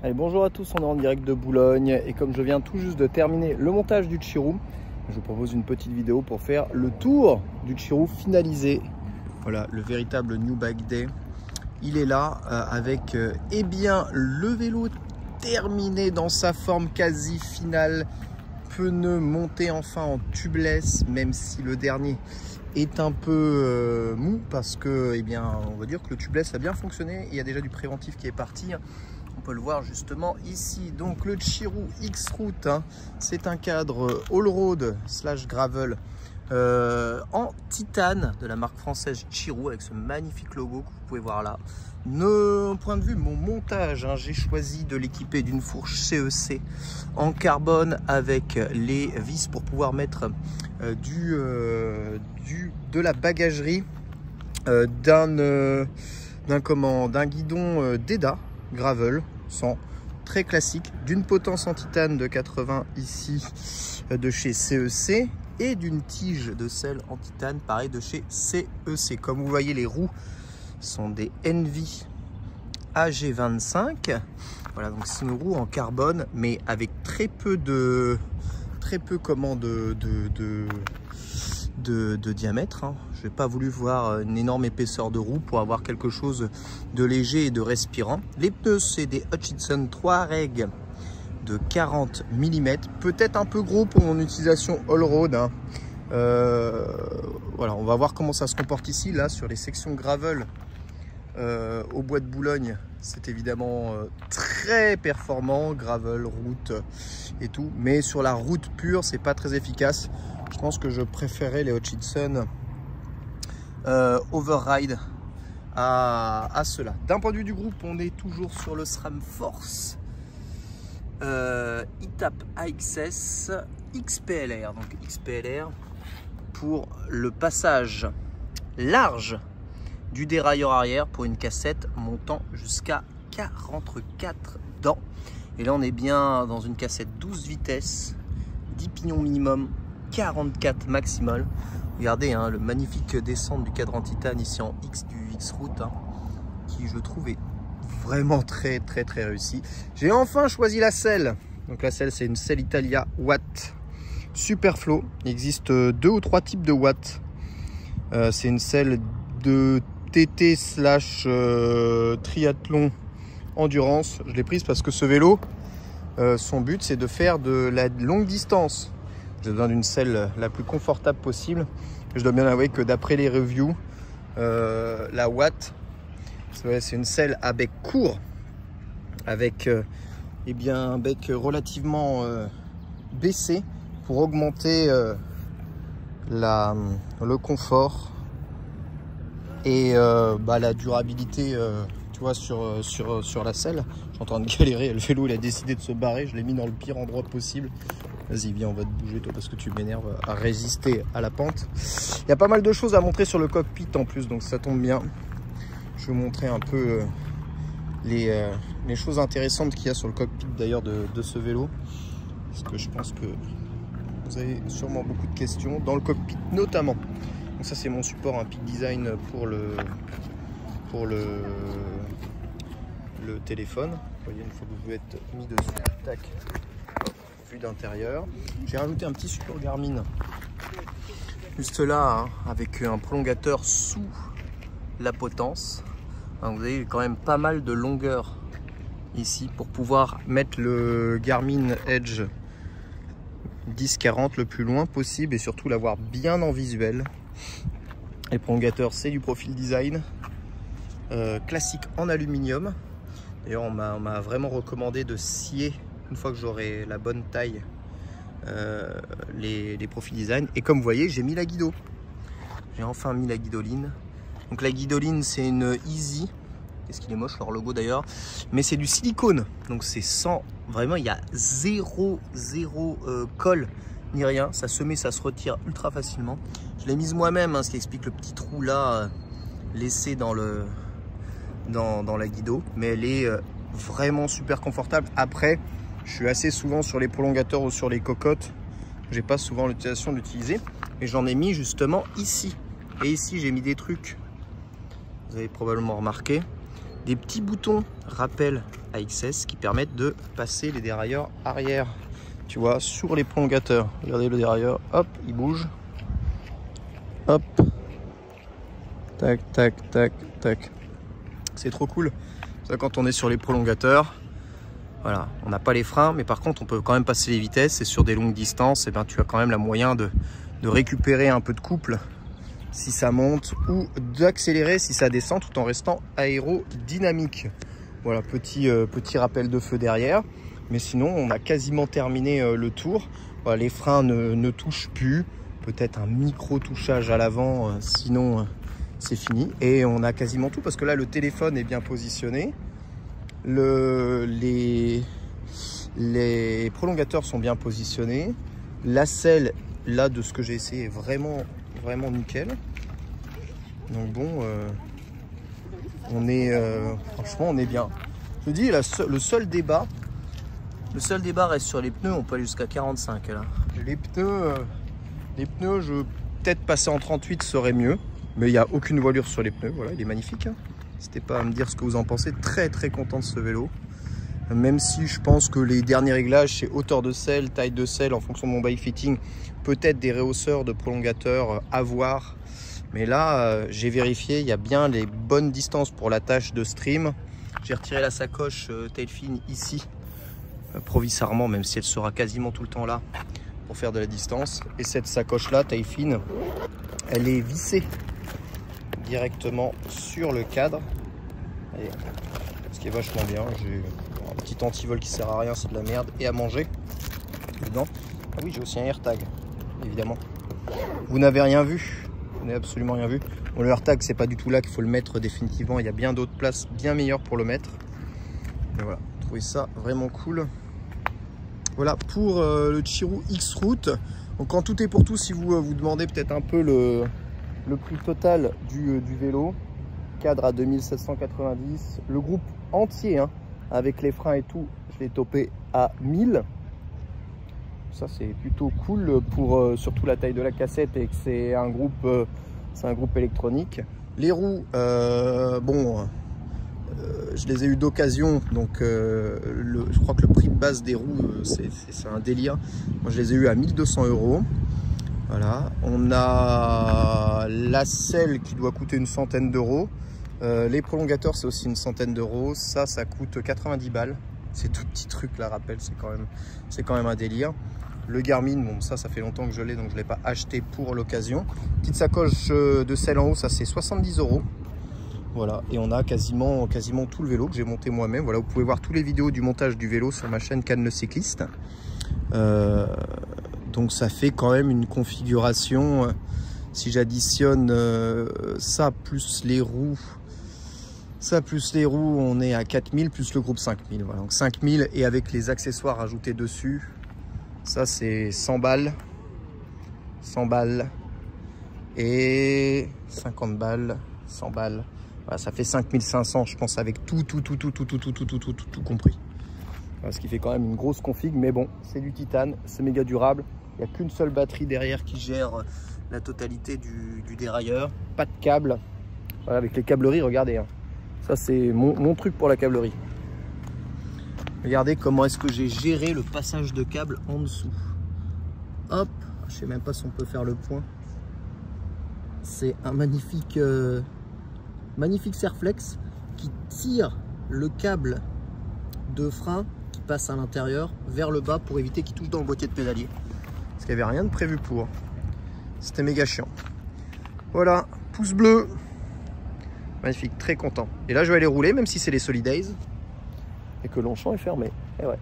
Allez, bonjour à tous, on est en direct de Boulogne et comme je viens tout juste de terminer le montage du Tchirou, je vous propose une petite vidéo pour faire le tour du Tchirou finalisé. Voilà, le véritable New Bike Day. Il est là avec eh bien, le vélo terminé dans sa forme quasi finale. Pneus montés enfin en tubeless, même si le dernier est un peu mou parce que, eh bien, on va dire que le tubeless a bien fonctionné. Il y a déjà du préventif qui est parti. On peut le voir justement ici. Donc le Tchirou X-Route, hein, c'est un cadre all-road / gravel en titane de la marque française Tchirou avec ce magnifique logo que vous pouvez voir là. D'un point de vue mon montage, hein, j'ai choisi de l'équiper d'une fourche CEC en carbone avec les vis pour pouvoir mettre de la bagagerie d'un guidon d'EDA Gravel 100 très classique, d'une potence en titane de 80 ici de chez CEC et d'une tige de selle en titane pareil de chez CEC. Comme vous voyez, les roues sont des Envy AG25. Voilà, donc c'est une roue en carbone mais avec très peu de diamètre, hein. Je n'ai pas voulu voir une énorme épaisseur de roue pour avoir quelque chose de léger et de respirant. Les pneus, c'est des Hutchinson 3 reg de 40 mm, peut-être un peu gros pour mon utilisation all-road, hein. Voilà, on va voir comment ça se comporte ici, là, sur les sections gravel au bois de Boulogne. C'est évidemment très performant, gravel, route et tout, mais sur la route pure, c'est pas très efficace. Je pense que je préférais les Hutchinson Override à cela. D'un point de vue du groupe, on est toujours sur le SRAM Force ITAP AXS XPLR. Donc XPLR pour le passage large du dérailleur arrière pour une cassette montant jusqu'à 44 dents. Et là, on est bien dans une cassette 12 vitesses, 10 pignons minimum, 44 maximal. Regardez, hein, le magnifique descente du cadre en titane ici en X du X-Route, hein, qui je trouve est vraiment très réussi. J'ai enfin choisi la selle. Donc la selle, c'est une selle Italia Watt Superflow. Il existe 2 ou 3 types de watts. C'est une selle de TT / triathlon endurance. Je l'ai prise parce que ce vélo, son but, c'est de faire de la longue distance. J'ai besoin d'une selle la plus confortable possible. Je dois bien avouer que d'après les reviews, la Watt, c'est une selle à bec court, avec eh bien, un bec relativement baissé pour augmenter le confort et la durabilité. Tu vois, sur la selle. Je suis en train de galérer. Le vélo, il a décidé de se barrer. Je l'ai mis dans le pire endroit possible. Vas-y, viens, on va te bouger, toi, parce que tu m'énerves à résister à la pente. Il y a pas mal de choses à montrer sur le cockpit en plus, donc ça tombe bien. Je vais vous montrer un peu les choses intéressantes qu'il y a sur le cockpit d'ailleurs de ce vélo. Parce que je pense que vous avez sûrement beaucoup de questions dans le cockpit notamment. Donc ça, c'est mon support, un Peak Design pour le téléphone. Vous voyez, une fois que vous êtes mis dessus, tac, vue d'intérieur. J'ai rajouté un petit support Garmin juste là, hein, avec un prolongateur sous la potence. Donc vous avez quand même pas mal de longueur ici pour pouvoir mettre le Garmin Edge 1040 le plus loin possible et surtout l'avoir bien en visuel. Les prolongateurs, c'est du Profil Design classique en aluminium. D'ailleurs, on m'a vraiment recommandé de scier une fois que j'aurai la bonne taille les Profil Design. Et comme vous voyez, j'ai mis la guido. J'ai enfin mis la guidoline. Donc la guidoline, c'est une Easy. Qu'est-ce qu'il est moche leur logo d'ailleurs. Mais c'est du silicone. Donc c'est sans... Vraiment, il y a zéro colle ni rien. Ça se met, ça se retire ultra facilement. Je l'ai mise moi-même, hein, ce qui explique le petit trou là laissé dans la guido. Mais elle est vraiment super confortable. Après, je suis assez souvent sur les prolongateurs ou sur les cocottes. J'ai pas souvent l'utilisation d'utiliser. Mais j'en ai mis justement ici. Et ici, j'ai mis des trucs. Vous avez probablement remarqué. des petits boutons rappel AXS qui permettent de passer les dérailleurs arrière, tu vois, sur les prolongateurs. Regardez le dérailleur, hop, il bouge. Hop. Tac, tac, tac, tac. C'est trop cool. Ça, quand on est sur les prolongateurs, voilà, on n'a pas les freins, mais par contre, on peut quand même passer les vitesses. Et sur des longues distances, eh ben, tu as quand même la moyen de récupérer un peu de couple si ça monte ou d'accélérer si ça descend tout en restant aérodynamique. Voilà, petit rappel de feu derrière. Mais sinon, on a quasiment terminé le tour. Voilà, les freins ne touchent plus. Peut-être un micro touchage à l'avant, sinon c'est fini. Et on a quasiment tout parce que là, le téléphone est bien positionné. Les prolongateurs sont bien positionnés. La selle, là, de ce que j'ai essayé, est vraiment nickel. Donc bon, franchement, on est bien. Je dis, le seul débat reste sur les pneus. On peut aller jusqu'à 45 là. Les pneus, peut-être passer en 38 serait mieux. Mais il n'y a aucune voilure sur les pneus. Voilà, il est magnifique. Hein. N'hésitez pas à me dire ce que vous en pensez. Très content de ce vélo. Même si je pense que les derniers réglages, c'est hauteur de selle, taille de selle en fonction de mon bike fitting, peut-être des rehausseurs de prolongateurs à voir. Mais là, j'ai vérifié, il y a bien les bonnes distances pour l'attache de stream. J'ai retiré la sacoche Tailfin ici, provisoirement, même si elle sera quasiment tout le temps là pour faire de la distance. Et cette sacoche-là, Tailfin, elle est vissée directement sur le cadre. Et ce qui est vachement bien. J'ai un petit antivol qui sert à rien, c'est de la merde. Et à manger dedans. Ah oui, j'ai aussi un AirTag, évidemment. Vous n'avez rien vu. Vous n'avez absolument rien vu. Bon, le AirTag, c'est pas du tout là qu'il faut le mettre définitivement. Il y a bien d'autres places bien meilleures pour le mettre. Mais voilà, trouvez ça vraiment cool. Voilà pour le Chiroux X-Route. Donc quand tout est pour tout, si vous vous demandez peut-être un peu le prix total du vélo, cadre à 2790, le groupe entier, hein, avec les freins et tout, je l'ai topé à 1000. Ça c'est plutôt cool pour surtout la taille de la cassette et que c'est un groupe électronique. Les roues, je les ai eu d'occasion, donc je crois que le prix de base des roues c'est un délire. Moi je les ai eu à 1200 €. Voilà, on a la selle qui doit coûter une centaine d'euros. Les prolongateurs c'est aussi une centaine d'euros. Ça coûte 90 balles. Ces tout petits trucs là, rappel, c'est quand même un délire. Le Garmin, bon ça fait longtemps que je l'ai, donc je ne l'ai pas acheté pour l'occasion. Petite sacoche de selle en haut, ça c'est 70 €. Voilà, et on a quasiment tout le vélo que j'ai monté moi-même. Voilà, vous pouvez voir toutes les vidéos du montage du vélo sur ma chaîne Cannes le cycliste. Donc ça fait quand même une configuration, si j'additionne ça plus les roues, on est à 4000 plus le groupe 5000. Voilà, donc 5000 et avec les accessoires ajoutés dessus, ça c'est 100 balles, 100 balles et 50 balles, 100 balles. Voilà, ça fait 5500 je pense avec tout compris. Voilà, ce qui fait quand même une grosse config, mais bon, c'est du titane, c'est méga durable. Il n'y a qu'une seule batterie derrière qui gère la totalité du dérailleur. Pas de câble. Voilà, avec les câbleries, regardez. Hein. Ça, c'est mon truc pour la câblerie. Regardez comment est-ce que j'ai géré le passage de câble en dessous. Hop, je sais même pas si on peut faire le point. C'est un magnifique Serflex qui tire le câble de frein qui passe à l'intérieur vers le bas pour éviter qu'il touche dans le boîtier de pédalier. Parce qu'il n'y avait rien de prévu pour. C'était méga chiant. Voilà, pouce bleu. Magnifique, très content. Et là, je vais aller rouler, même si c'est les Solidays et que Longchamp est fermé. Et ouais.